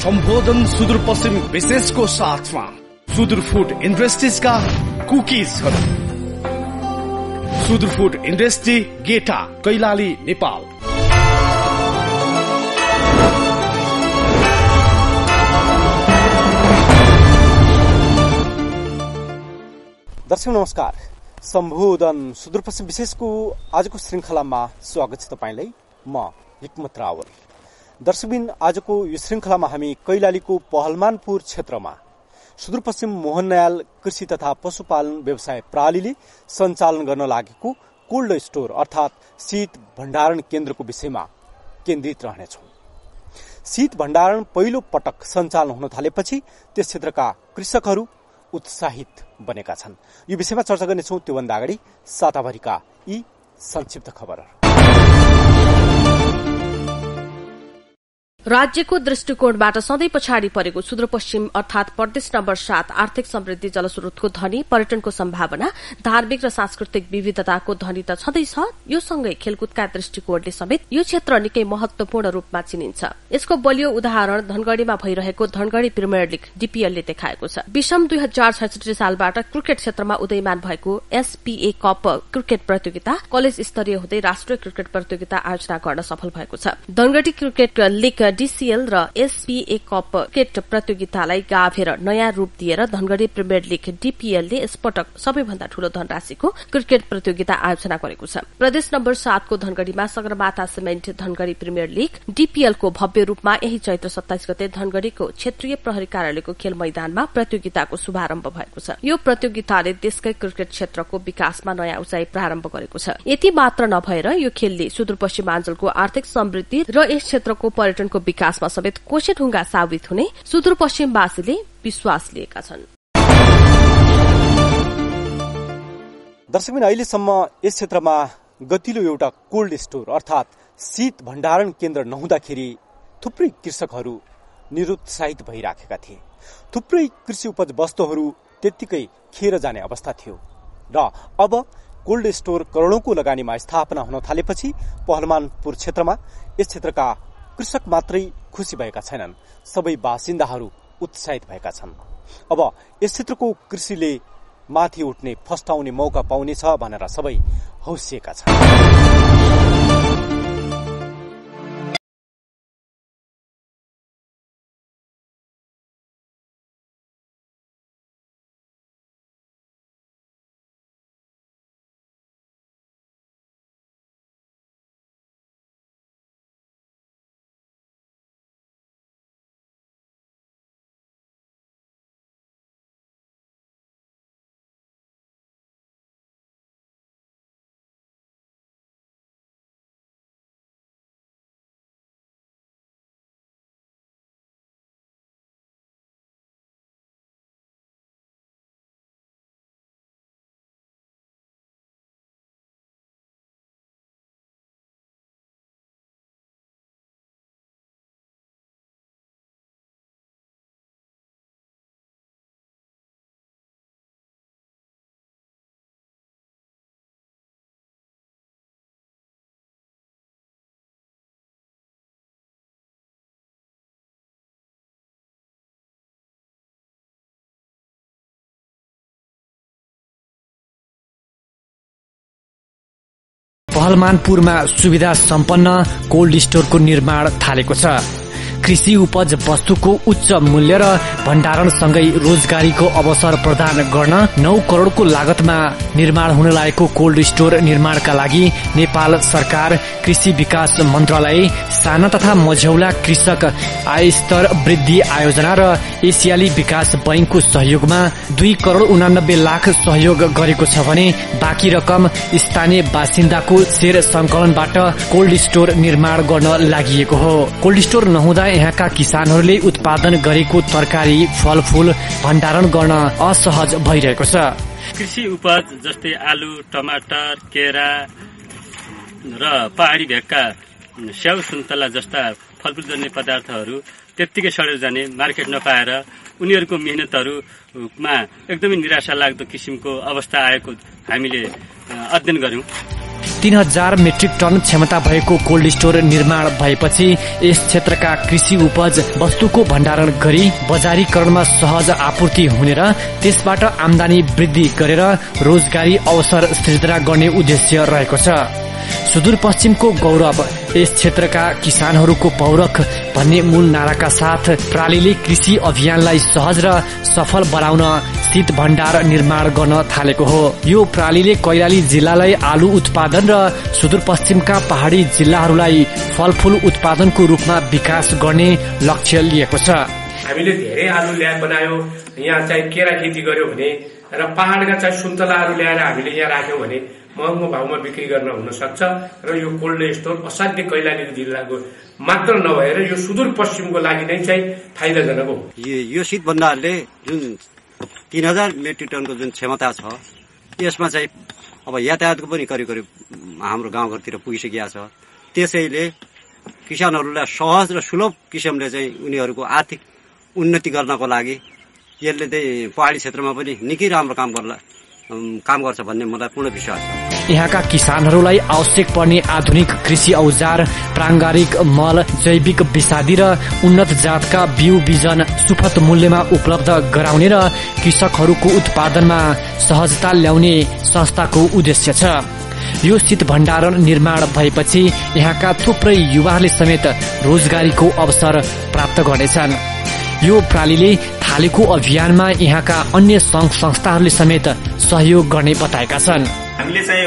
सम्बोधन सुदूरपश्चिम विशेषको साथमा सुदूर फूड इन्डस्ट्रिजका कुकिजहरू। सुदूर फूड इन्डस्ट्री, गेटा, कैलाली, नेपाल। दर्शक नमस्कार, सम्बोधन सुदूरपश्चिम विशेषको आजको श्रृंखलामा स्वागत छ तपाईलाई। म हिक्मत रावल। दर्शकबिन, आजको यो श्रृंखलामा हामी कैलालीको पहलमानपुर क्षेत्रमा सुदूरपश्चिम मोहनयाल कृषि तथा पशुपालन व्यवसाय प्रणालीले सञ्चालन गर्न लागेको कोल्ड स्टोर अर्थात शीत भण्डारण केन्द्रको विषयमा केन्द्रित रहनेछौं। शीत भण्डारण पहिलो पटक सञ्चालन हुन थालेपछि त्यस क्षेत्रका कृषकहरू उत्साहित बनेका छन्। यो विषयमा चर्चा गर्नेछौं। त्योभन्दा अगाडि साताभरिका यी संक्षिप्त खबरहरू। राज्यको दृष्टिकोणबाट सधैँ पछाडि परेको सुदूरपश्चिम अर्थात प्रदेश नम्बर 7 आर्थिक समृद्धि, जलस्रोतको धनी, पर्यटनको सम्भावना, धार्मिक र सांस्कृतिक विविधताको धनी त छँदैछ, यो सँगै खेलकुदका दृष्टिकोणले समेत यो क्षेत्र निकै महत्वपूर्ण रूपमा चिनिन्छ। यसको बलियो उदाहरण धनगढ़ीमा भइरहेको धनगढ़ी प्रिमियर लीग डीपीएलले देखाएको छ। विषम 2066 सालबाट क्रिकेट क्षेत्रमा उदयमान भएको एसपीए कप क्रिकेट प्रतियोगिता कलेज स्तरीय हुँदै राष्ट्रिय क्रिकेट प्रतियोगिता आयोजना गर्न सफल भएको छ। धनगढ़ी क्रिकेट लीग डीसीएल र एसपीए कप क्रिकेट प्रतियोगितालाई गाभेर नयाँ रूप दिएर धनगढ़ी प्रिमियर लीग डीपीएलले यसपटक सबैभन्दा ठूलो धनराशिको क्रिकेट प्रतियोगिता आयोजना गरेको छ। प्रदेश नम्बर 7 को धनगढ़ीमा Sagarmatha cement Dhangadhi premier league डीपीएलको भव्य रूपमा यही चैत्र 27 गते धनगढ़ीको क्षेत्रीय प्रहरी कार्यालयको खेल मैदानमा प्रतियोगिताको शुभारम्भ भएको छ। यो प्रतियोगिताले देशकै क्रिकेट क्षेत्रको विकासमा नयाँ उचाइ प्रारम्भ गरेको छ। यति मात्र नभएर यो खेलले सुदूरपश्चिमाञ्चलको आर्थिक समृद्धि र यस क्षेत्रको पर्यटनको विकासमा समेत कोसेढुङ्गा साबित हुने सुदूरपश्चिमवासीले विश्वास लिएका छन्। दर्शकबिन, अहिलेसम्म यस क्षेत्रमा गतिलो एउटा कोल्ड स्टोर अर्थात शीत भण्डारण केन्द्र नहुँदाखेरि थुप्रै कृषकहरू निरुत्साहित भइराखेका थिए। थुप्रै कृषि उपज वस्तुहरू त्यत्तिकै खेर जाने अवस्था थियो र अब कोल्ड स्टोर करोडौंको लगानीमा स्थापना हुन थालेपछि पहलमानपुर क्षेत्रमा यस क्षेत्रका कृषक मात्रै खुशी भएका छैनन्, सबै बासिन्दाहरू उत्साहित भएका छन्। अब यस क्षेत्रको कृषिले माथि उठ्ने, फस्टाउने मौका पाउनेछ भनेर सबै हौसिएका छन्। पहलमानपुरमा सुविधा सम्पन्न कोल्ड स्टोरको निर्माण थालेको छ। कृषि उपज वस्तुको उच्च मूल्य र भण्डारणसँगै रोजगारीको अवसर प्रदान गर्न 9 करोडको लागतमा निर्माण हुन लागेको कोल्ड स्टोर निर्माणका लागि नेपाल सरकार, कृषि विकास मन्त्रालय, साना तथा मझौला कृषक आय स्तर वृद्धि आयोजना र एसियाली विकास बैंकको सहयोगमा 2 करोड 89 लाख सहयोग गरेको छ भने बाँकी रकम स्थानीय बासिन्दाको शेयर संकलनबाट कोल्ड स्टोर निर्माण गर्न लागि हो। कोल्ड स्टोर नहुँदा यहाँका किसानहरूले उत्पादन गरेको तरकारी, फलफूल भण्डारण गर्न असहज भइरहेको छ। कृषि उपज जस्तै आलु, टमाटर, केरा र पहाडी भेगका स्याउ, सुन्तला जस्ता फलफूल जन्य पदार्थहरू त्यत्तिकै सडेर जाने, मार्केट नपाएर उनीहरूको मेहनतहरूमा एकदमै निराशा लाग्दो किसिमको अवस्था आएको हामीले अध्ययन गर्यौं। 3000 मेट्रिक टन क्षमता भएको कोल्ड स्टोर निर्माण भएपछि यस क्षेत्रका कृषि उपज वस्तुको भण्डारण गरी बजारीकरणमा सहज आपूर्ति हुने र त्यसबाट आमदानी वृद्धि गरेर रोजगारी अवसर सृजना गर्ने उद्देश्य रहेको छ। सुदूरपश्चिमको गौरव यस क्षेत्रका किसानहरूको पौरख भन्ने मूल नाराका साथ प्रालीले कृषि अभियानलाई सहज र सफल बनाउन शीत भण्डार निर्माण गर्न थालेको हो। यो प्रालीले कैलाली जिल्लालाई आलु उत्पादन र सुदूरपश्चिमका पहाड़ी जिल्लाहरूलाई फलफूल उत्पादनको रूपमा विकास गर्ने लक्ष्य लिएको छ। हामीले धेरै आलु ल्याएर बनायो, यहाँ चाहिँ केरा खेती गर्यो भने र पहाड़का चाहिँ सुन्तलाहरू ल्याएर हामीले यहाँ राख्यौं भने महँगो भावमा बिक्री गर्न हुन सक्छ र यो कोल्ड स्टोर असाध्य कैलाली जिल्लाको मात्र नभएर यो सुदूरपश्चिमको लागि नै चाहिँ फाइदाजनक हो। यो शीत भण्डारले जुन 3000 मेट्रिक टनको जुन क्षमता छ यसमा चाहिँ अब यातायातको पनि करिब हाम्रो गाउँघरतिर पुगिसकेको छ। त्यसैले किसानहरूलाई सहज र सुलभ किसिमले चाहिँ उनीहरूको आर्थिक उन्नति गर्नको लागि यसले चाहिँ पहाडी क्षेत्रमा पनि निकै राम्रो काम गर्छ भन्ने मलाई पूर्ण विश्वास छ। यहाँका किसानहरूलाई आवश्यक पर्ने आधुनिक कृषि औजार, प्राङ्गारिक मल, जैविक विषादी र उन्नत जातका बिउ बिजन सुपथ मूल्यमा उपलब्ध गराउने र कृषकहरूको उत्पादनमा सहजता ल्याउने संस्थाको उद्देश्य छ। यो शीत भण्डारण निर्माण भएपछि यहाँका थुप्रै युवाहरूले समेत रोजगारीको अवसर प्राप्त गर्नेछन्। यो प्रालीले थालेको अभियानमा यहाँका अन्य संघ संस्थाहरूले समेत सहयोग गर्ने बताएका छन्। हामीले चाहिँ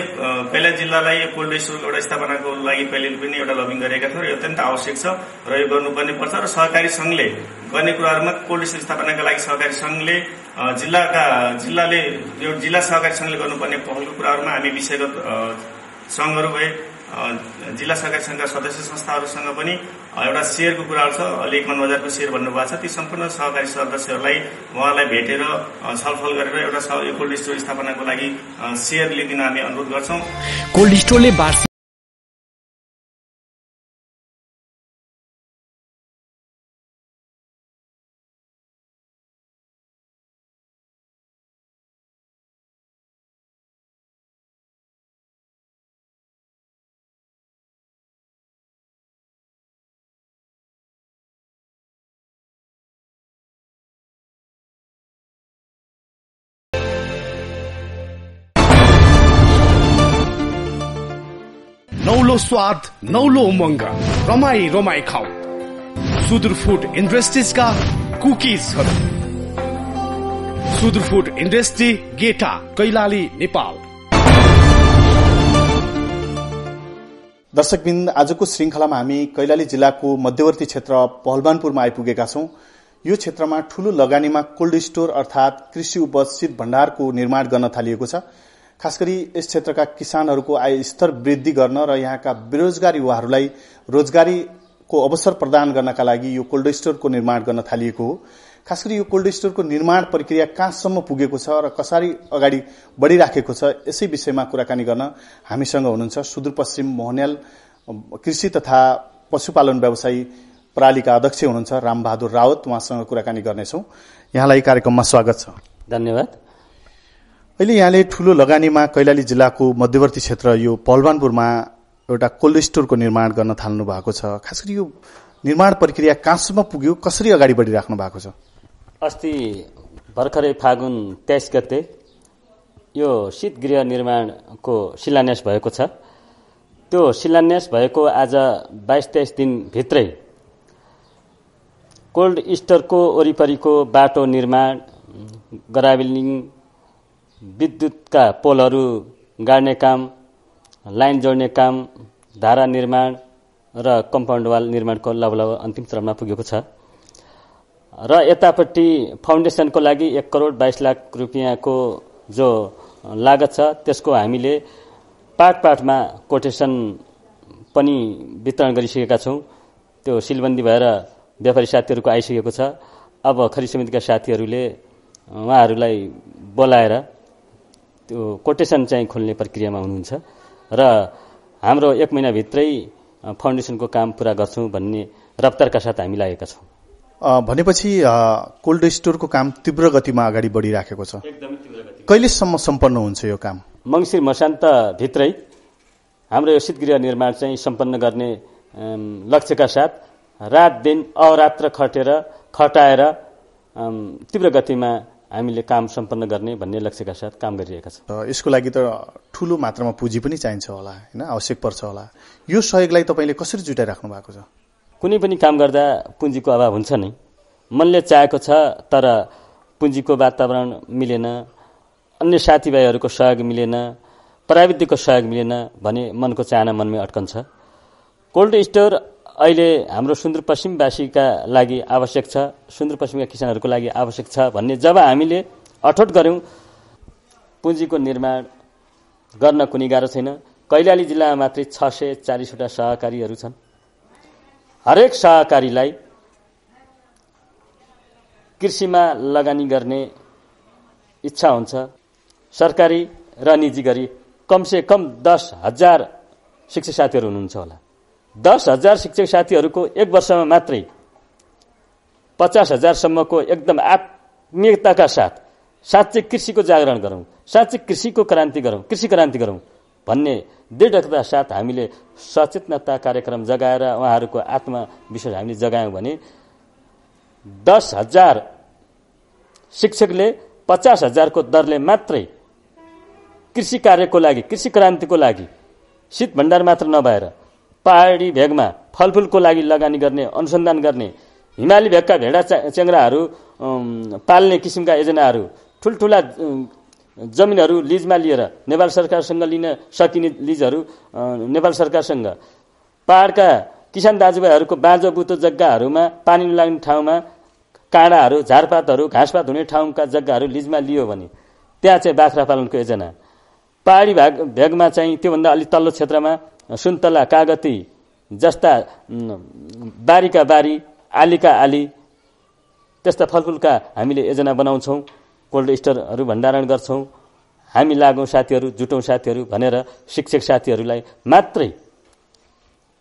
कैलाली जिल्लालाई कोल्ड स्टोर एउटा स्थापनाको लागि पहिले पनि एउटा लबिङ गरेका थियौँ र यो अत्यन्त आवश्यक छ र यो गर्नुपर्ने पर्छ र सहकारी संघले गर्ने कुराहरूमा कोल्ड स्टोर स्थापनाका लागि सहकारी संघले जिल्लाले यो जिल्ला सहकारी संघले गर्नुपर्ने पहलको कुराहरूमा हामी विषयगत संघहरू भए जिल्ला सहकारी संघका सदस्य संस्थाहरूसँग पनि एउटा शेयरको कुराहरू छ। अहिले 51 बजारको शेयर भन्नुभएको छ। ती सम्पूर्ण सहकारी सदस्यहरूलाई उहाँलाई भेटेर छलफल गरेर एउटा कोल्ड स्टोर स्थापनाको लागि शेयर लिदिन हामी अनुरोध गर्छौं। कोल्ड स्टोरले वार्षिक नौलो स्वाद, नौलो उमंग, रमाई खाऊ। सुदूर फूड इंडस्ट्रीजका कुकीजहरू। सुदूर फूड इंडस्ट्री गेटा, कैलाली, नेपाल। दर्शकबिन्द, आजको श्रृंखलामा हामी कैलाली जिल्लाको मध्यवर्ती क्षेत्र पहलवानपुरमा आइपुगेका छौं। यो क्षेत्रमा ठूलो लगानीमा कोल्ड स्टोर अर्थात कृषि उपज शीत भण्डारको निर्माण गर्न थालिएको छ। खास गरी यस क्षेत्रका किसानहरूको आय स्तर वृद्धि गर्न र यहाँका बेरोजगार युवाहरूलाई रोजगारीको अवसर प्रदान गर्नका लागि यो कोल्ड स्टोरको निर्माण गर्न थालिएको हो। खास गरी यो कोल्ड स्टोरको निर्माण प्रक्रिया कहाँसम्म पुगेको छ र कसरी अगाडि बढ़िराखेको छ, यसै विषयमा कुराकानी गर्न हामीसँग हुनुहुन्छ सुदूरपश्चिम मोहन्याल कृषि तथा पशुपालन व्यवसायी प्रालीका अध्यक्ष हुनुहुन्छ रामबहादुर रावत। उहाँसँग कुराकानी गर्नेछौं। यहाँलाई कार्यक्रममा स्वागत छ। धन्यवाद। अहिले यहाँले ठूलो लगानीमा कैलाली जिल्लाको मध्यवर्ती क्षेत्र यो पहलवानपुरमा एउटा कोल्ड स्टोरको निर्माण गर्न थाल्नु भएको छ। खास गरी यो निर्माण प्रक्रिया कहाँसम्म पुग्यो, कसरी अगाडि बढिराख्नु भएको छ? अस्ति भर्खरै फागुन 23 गते यो शीत गृह निर्माणको शिलान्यास भएको छ। त्यो शिलान्यास भएको आज 22-23 दिन भित्रै कोल्ड स्टोरको वरिपरिको बाटो निर्माण, ग्राभेलिङ, विद्युतका पोलहरू गाड्ने काम, लाइन जोड्ने काम, धारा निर्माण र कम्पाउन्ड वाल निर्माणको लगभग अन्तिम चरणमा पुगेको छ। र यतापट्टि फाउन्डेसनको लागि 1 करोड 22 लाख रुपियाँको जो लागत छ त्यसको हामीले पाटमा कोटेसन पनि वितरण गरिसकेका छौं। त्यो सिलबन्दी भएर व्यापारी साथीहरूको आइसकेको छ। अब खरिद समितिका साथीहरूले उहाँहरूलाई बोलाएर त्यो कोटेसन चाहिँ खोल्ने प्रक्रियामा हुनुहुन्छ र हाम्रो 1 महिनाभित्रै फाउन्डेसनको काम पूरा गर्छौं भन्ने रफ्तारका साथ हामी लागेका छौं। भनेपछि कोल्ड स्टोरको काम तीव्र गतिमा अगाडि बढिराखेको छ। एकदमै तीव्र गति। कहिलेसम्म सम्पन्न हुन्छ यो काम? मंसिर मसान्त भित्रै हाम्रो यो शीतगृह निर्माण चाहिँ सम्पन्न गर्ने लक्ष्यका साथ रात दिन अहोरात्र खटाएर तीव्र गतिमा हामीले काम सम्पन्न गर्ने भन्ने लक्ष्यका साथ काम गरिरहेका छौँ। यसको लागि त ठूलो मात्रामा पुँजी पनि चाहिन्छ होला हैन, आवश्यक पर्छ होला। यो सहयोगलाई तपाईले कसरी जुटाइराख्नु भएको छ? कुनै पनि काम गर्दा पुँजीको अभाव हुन्छ नै। मनले चाहेको छ तर पुँजीको वातावरण मिलेन, अन्य साथीभाइहरूको सहयोग मिलेन, प्राविधिकको सहयोग मिलेन भने मनको चाहना मनमै अड्कन्छ। कोल्ड स्टोर अहिले हाम्रो सुदूरपश्चिमवासीका लागि आवश्यक छ, सुदूरपश्चिमका किसानहरूको लागि आवश्यक छ भन्ने जब हामीले अठोट गर्यौं, पुँजीको निर्माण गर्न कुनै गाह्रो छैन। कैलाली जिल्लामा मात्रै 640 वटा सहकारीहरू छन्। हरेक सहकारीलाई कृषिमा लगानी गर्ने इच्छा हुन्छ। सरकारी र निजी गरी कमसे कम 10,000 शिक्षक साथीहरू हुनुहुन्छ होला। 10,000 शिक्षक साथीहरूको एक वर्षमा मात्रै 50,000 सम्मको एकदम आत्मीयताका साथ साँच्चै कृषिको जागरण गरौं, साँच्चै कृषिको क्रान्ति गरौं, कृषि क्रान्ति गरौं भन्ने दृढता साथ हामीले सचेतनता कार्यक्रम जगाएर उहाँहरूको आत्मविश्वास हामीले जगायौं भने 10,000 शिक्षकले 50,000 को दरले मात्रै कृषि कार्यको लागि, कृषि क्रान्तिको लागि शीत भण्डार मात्र नभएर पहाडी भेगमा फलफूलको लागि लगानी गर्ने, अनुसन्धान गर्ने, हिमाली भेगका भेडा चेंग्राहरू पाल्ने किसिमका योजनाहरू, ठूलठूला जमिनहरू लिजमा लिएर नेपाल सरकारसँग लिन सकिने लिजहरू नेपाल सरकारसँग, पहाडका किसान दाजुभाइहरूको बाँझो बुतो जग्गाहरूमा पानी नलाग्ने ठाउँमा काँडाहरू, झारपातहरू, घाँसपात हुने ठाउँका जग्गाहरू लिजमा लियो भने त्यहाँ चाहिँ बाख्रा पालनको योजना, पहाडी भेगमा चाहिँ त्योभन्दा अलि तल्लो क्षेत्रमा सुन्तला, कागती जस्ता बारीका बारी, आलीका आली त्यस्ता फलफूलका हामीले योजना बनाउँछौं, कोल्ड स्टोरहरू भण्डारण गर्छौं। हामी लागौं साथीहरू, जुटौं साथीहरू भनेर शिक्षक साथीहरूलाई मात्रै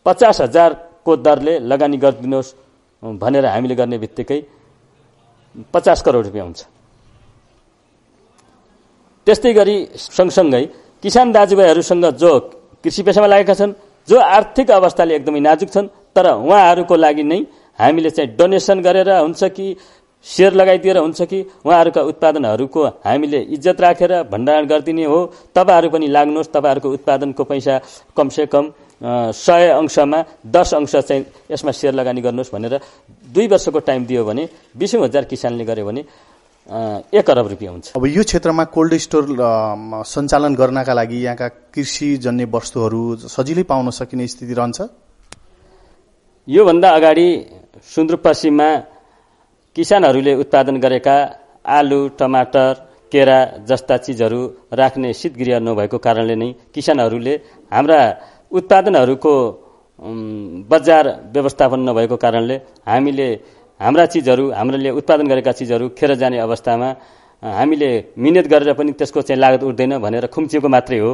50,000 को दरले लगानी गरिदिनुहोस् भनेर हामीले गर्ने बित्तिकै 50 करोड रुपैयाँ हुन्छ। त्यस्तै गरी सँगसँगै किसान दाजुभाइहरूसँग जो कृषि पेशामा लागेका छन्, जो आर्थिक अवस्थाले एकदमै नाजुक छन्, तर उहाँहरूको लागि नै हामीले चाहिँ डोनेसन गरेर हुन्छ कि शेयर लगाइदिएर हुन्छ कि उहाँहरूका उत्पादनहरूको हामीले इज्जत राखेर भण्डारण गरिदिने हो। तपाईहरु पनि लाग्नुहोस्, तपाईहरुको उत्पादनको पैसा कमसे कम 100 अंशमा 10 अंश चाहिँ यसमा शेयर लगानी गर्नुहोस् भनेर 2 वर्षको टाइम दियो भने 20,000 किसानले गर्यो भने 1 अरब रुपैयाँ हुन्छ। अब यो क्षेत्रमा कोल्ड स्टोर सञ्चालन गर्नका लागि यहाँका कृषि जन्य वस्तुहरू सजिलै पाउन सकिने स्थिति रहन्छ? यो भन्दा अगाडि सुदूरपश्चिममा किसानहरूले उत्पादन गरेका आलु, टमाटर, केरा जस्ता चीजहरू राख्ने शीतगृह नभएको कारणले नै किसानहरूले हाम्रा उत्पादनहरूको बजार व्यवस्थापन नभएको कारणले हामीले हाम्रा चीजहरू, हामीले उत्पादन गरेका चीजहरू खेर जाने अवस्थामा हामीले मिहिनेत गरेर पनि त्यसको चाहिँ लागत उठ्दैन भनेर खुम्चिएको मात्रै हो।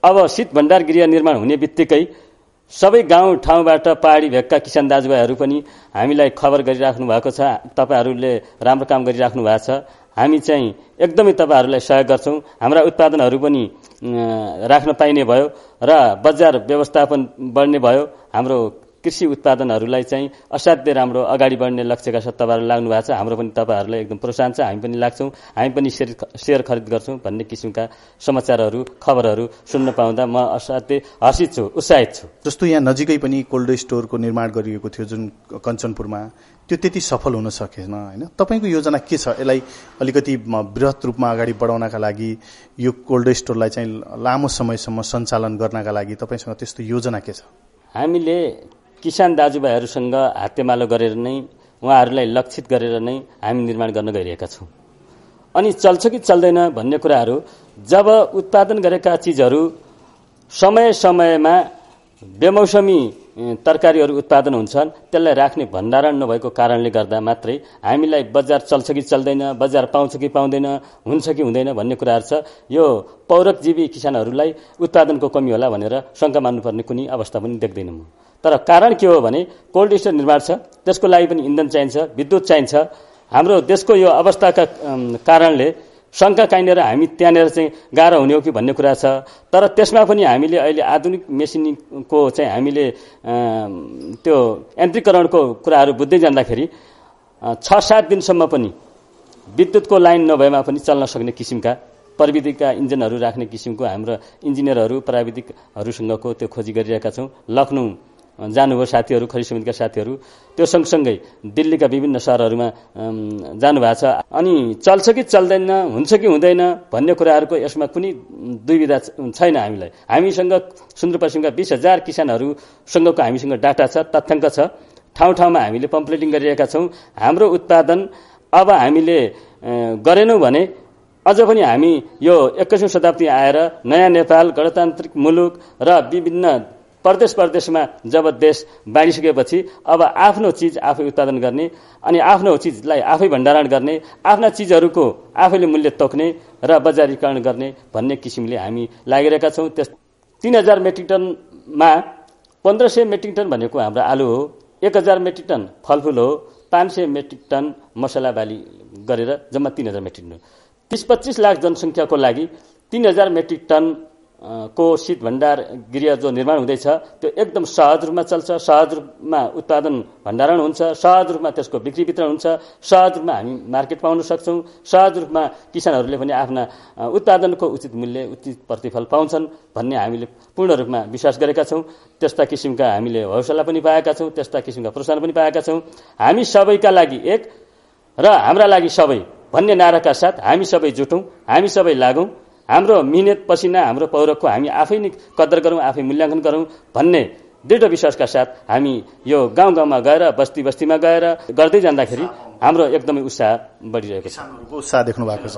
अब शीत भण्डार गृह निर्माण हुने बित्तिकै सबै गाउँ ठाउँबाट पहाडी भेगका किसान दाजुभाइहरू पनि हामीलाई खबर गरिराख्नु भएको छ, तपाईहरुले राम्रो काम गरिराख्नु भएको छ, हामी चाहिँ एकदमै तपाईहरुलाई सहयोग गर्छौं, हाम्रा उत्पादनहरू पनि राख्न पाइने भयो र बजार व्यवस्थापन बढ्ने भयो, हाम्रो कृषि उत्पादनहरूलाई चाहिँ असाध्यै राम्रो अगाडि बढ्ने लक्ष्यका साथ तपाईहरु लाग्नु भएको छ, हाम्रो पनि तपाईहरुलाई एकदम प्रोत्साहन छ, हामी पनि लाग्छौं, हामी पनि शेयर खरिद गर्छौं भन्ने किसिमका समाचारहरू, खबरहरू सुन्न पाउँदा म असाध्यै हर्षित छु, उत्साहित छु। जस्तो यहाँ नजिकै पनि कोल्ड स्टोरको निर्माण गरिएको थियो जुन कञ्चनपुरमा, त्यो त्यति सफल हुन सकेन हैन। तपाईको योजना के छ? यसलाई अलिकति बृहत रूपमा अगाडि बढाउनका लागि यो कोल्ड स्टोरलाई चाहिँ लामो समयसम्म सञ्चालन गर्नका लागि तपाईसँग त्यस्तो योजना के छ? हामीले किसान दाजुभाइहरूसँग हातेमालो गरेर नै, उहाँहरूलाई लक्षित गरेर नै हामी निर्माण गर्न गइरहेका छौं। अनि चल्छ कि चल्दैन भन्ने कुराहरू जब उत्पादन गरेका चीजहरू समय समयमा बेमौसमी तरकारीहरू उत्पादन हुन्छन्, त्यसलाई राख्ने भण्डारण नभएको कारणले गर्दा मात्रै हामीलाई बजार चल्छ कि चल्दैन, बजार पाउँछ कि पाउँदैन, हुन्छ कि हुँदैन भन्ने कुराहरू छ। यो पौरकजीवी किसानहरूलाई उत्पादनको कमी होला भनेर शंका मान्नुपर्ने कुनै अवस्था पनि देख्दैन म। तर कारण के हो भने कोल्ड स्टोर निर्माण छ, त्यसको लागि पनि इन्धन चाहिन्छ, विद्युत चाहिन्छ। हाम्रो देशको यो अवस्थाका कारणले शङ्का कहीँनिर हामी त्यहाँनिर चाहिँ गाह्रो हुने हो कि भन्ने कुरा छ। तर त्यसमा पनि हामीले अहिले आधुनिक मेसिनको चाहिँ हामीले त्यो यन्त्रीकरणको कुराहरू बुझ्दै जाँदाखेरि 6-7 दिनसम्म पनि विद्युतको लाइन नभएमा पनि चल्न सक्ने किसिमका प्रविधिका इन्जिनहरू राख्ने किसिमको हाम्रो इन्जिनियरहरू प्राविधिकहरूसँगको त्यो खोजी गरिरहेका छौँ। लखनऊ जानुभयो साथीहरू, खरी समितिका साथीहरू, त्यो सँगसँगै दिल्लीका विभिन्न सहरहरूमा जानुभएको छ। अनि चल्छ कि चल्दैन, हुन्छ कि हुँदैन भन्ने कुराहरूको यसमा कुनै दुविधा छैन। हामीसँग सुदूरपश्चिमका 20,000 किसानहरूसँगको हामीसँग डाटा छ, तथ्याङ्क छ। ठाउँ ठाउँमा हामीले पम्पलेटिङ गरिरहेका छौँ। हाम्रो उत्पादन अब हामीले गरेनौँ भने अझ पनि हामी यो 21औं शताब्दी आएर नयाँ नेपाल गणतान्त्रिक मुलुक र विभिन्न प्रदेशमा जब देश बाँडिसकेपछि अब आफ्नो चिज आफै उत्पादन गर्ने अनि आफ्नो चिजलाई आफै भण्डारण गर्ने, आफ्ना चिजहरूको आफैले मूल्य तोक्ने र बजारीकरण गर्ने भन्ने किसिमले हामी लागिरहेका छौँ। 3000 मेट्रिक टनमा 1500 मेट्रिक टन भनेको हाम्रो आलु हो, 1000 मेट्रिक टन फलफुल हो, 500 मेट्रिक टन मसला बाली गरेर जम्मा 3000 मेट्रिक टन। 30-25 लाख जनसङ्ख्याको लागि 3000 मेट्रिक टन को शीत भण्डार गृह जो निर्माण हुँदैछ त्यो एकदम सहज रूपमा चल्छ, सहज रूपमा उत्पादन भण्डारण हुन्छ, सहज रूपमा त्यसको बिक्री वितरण हुन्छ, सहज रूपमा हामी मार्केट पाउन सक्छौँ, सहज रूपमा किसानहरूले पनि आफ्ना उत्पादनको उचित मूल्य, उचित प्रतिफल पाउँछन् भन्ने हामीले पूर्ण रूपमा विश्वास गरेका छौँ। त्यस्ता किसिमका हामीले हौसला पनि पाएका छौँ, त्यस्ता किसिमका प्रोत्साहन पनि पाएका छौँ। हामी सबैका लागि एक र हाम्रा लागि सबै भन्ने नाराका साथ हामी सबै जुटौँ, हामी सबै लागौँ, हाम्रो मिहिनेत पसिना, हाम्रो पौरखको हामी आफै नै कदर गरौँ, आफै मूल्याङ्कन गरौँ भन्ने दृढ विश्वासका साथ हामी यो गाउँ गाउँमा गएर, बस्ती बस्तीमा गएर गर्दै जाँदाखेरि हाम्रो एकदमै उत्साह बढिरहेको छ। उत्साह देख्नु भएको छ।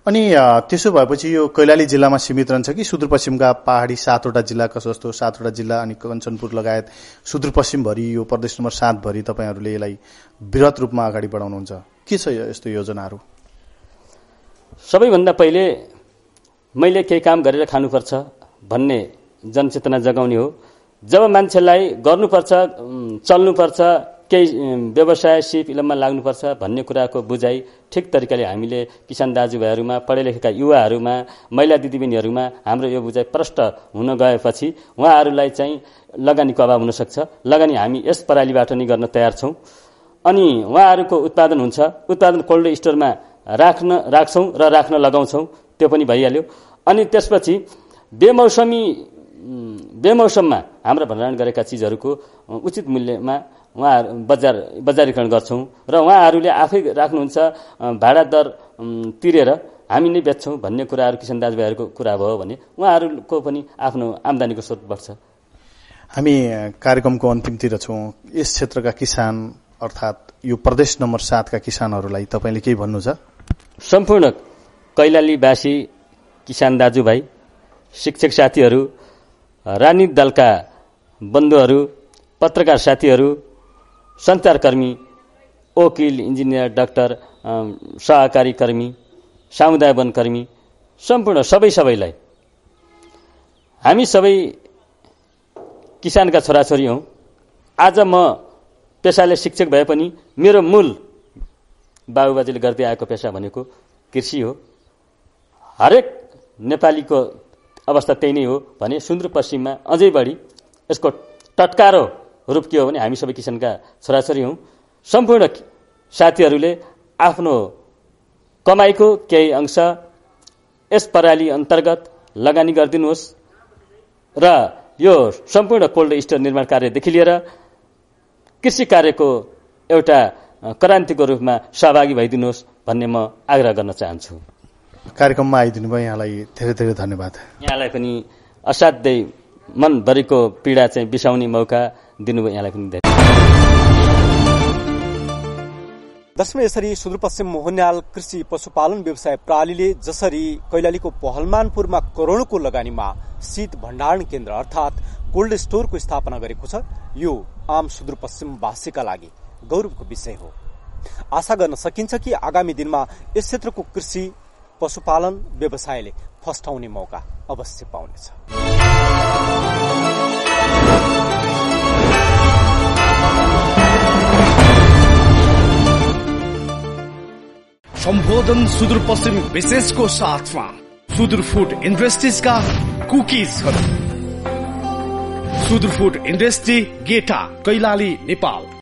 अनि त्यसो भएपछि यो कैलाली जिल्लामा सीमित रहन्छ कि सुदूरपश्चिमका पहाडी 7वटा जिल्लाका जस्तो 7वटा जिल्ला अनि कञ्चनपुर लगायत सुदूरपश्चिमभरि यो प्रदेश नम्बर 7 भरि तपाईहरूले यसलाई बृहत रूपमा अगाडि बढाउनुहुन्छ? के छ यस्तो योजनाहरू? सबैभन्दा पहिले मैले केही काम गरेर खानुपर्छ भन्ने जनचेतना जगाउने हो। जब मान्छेलाई गर्नुपर्छ, चल्नुपर्छ, केही व्यवसाय सिप इलममा लाग्नुपर्छ भन्ने कुराको बुझाइ ठिक तरिकाले हामीले किसान दाजुभाइहरूमा, पढे लेखेका युवाहरूमा, महिला दिदीबहिनीहरूमा हाम्रो यो बुझाइ प्रष्ट हुन गएपछि उहाँहरूलाई चाहिँ लगानीको अभाव हुन सक्छ। लगानी हामी यस प्रणालीबाट नै गर्न तयार छौँ। अनि उहाँहरूको उत्पादन हुन्छ, उत्पादन कोल्ड स्टोरमा राख्छौँ र राख्न लगाउँछौँ, त्यो पनि भइहाल्यो। अनि त्यसपछि बेमौसममा हाम्रा भण्डारण गरेका चिजहरूको उचित मूल्यमा उहाँहरू बजारीकरण गर्छौँ र उहाँहरूले आफै राख्नुहुन्छ, भाडा दर तिरेर हामी नै बेच्छौँ भन्ने कुराहरू किसान दाजुभाइहरूको कुरा भयो भने उहाँहरूको पनि आफ्नो आम्दानीको स्रोत बढ्छ। हामी कार्यक्रमको अन्तिमतिर छौँ। यस क्षेत्रका किसान अर्थात् यो प्रदेश नम्बर 7 का किसानहरूलाई तपाईँले केही भन्नु छ? सम्पूर्ण कैलालीवासी किसान दाजुभाइ, शिक्षक साथीहरू, राजनीतिक दलका बन्धुहरू, पत्रकार साथीहरू, सञ्चारकर्मी, वकिल, इन्जिनियर, डाक्टर, सहकारी कर्मी, समुदाय वनकर्मी, सम्पूर्ण सबैलाई हामी सबै किसानका छोराछोरी हौँ। आज म पेसाले शिक्षक भए पनि मेरो मूल बाबुबाजेले गर्दै आएको पेसा भनेको कृषि हो। हरेक नेपालीको अवस्था त्यही नै हो भने सुदूरपश्चिममा अझै बढी यसको टटकारो रूप के हो भने हामी सबै किसानका छोराछोरी हौँ। सम्पूर्ण साथीहरूले आफ्नो कमाईको केही अंश यस प्रणाली अन्तर्गत लगानी गरिदिनुहोस् र यो सम्पूर्ण कोल्ड स्टोर निर्माण कार्यदेखि लिएर कृषि कार्यको एउटा क्रान्तिको रूपमा सहभागी भइदिनुहोस् भन्ने म आग्रह गर्न चाहन्छु। कार्यक्रममा आइदिनु भयो, यहाँलाई धेरै धेरै धन्यवाद। यहाँलाई पनि असाध्यै मनभरिको पीडा चाहिँ बिसाउने मौका दिनुभयो, यहाँलाई पनि धेरै। दशमा यसरी सुदूरपश्चिम मोहनयाल कृषि पशुपालन व्यवसाय प्रणालीले जसरी कैलालीको पहलमानपुरमा करोडौंको लगानीमा शीत भण्डारण केन्द्र अर्थात कोल्ड स्टोरको स्थापना गरेको छ, यो आम सुदूरपश्चिमवासीका लागि गौरवको विषय हो। आशा गर्न सकिन्छ कि आगामी दिनमा यस क्षेत्रको कृषि पशुपालन व्यवसायले फस्टाउने मौका अवश्य पाउनेछ। सम्बोधन सुदूरपश्चिम विशेषको साथमा सुदूर फुड इन्डस्ट्रिजका कुकिजहरू। सुदूर फुड इन्डस्ट्री, गेटा, कैलाली, नेपाल।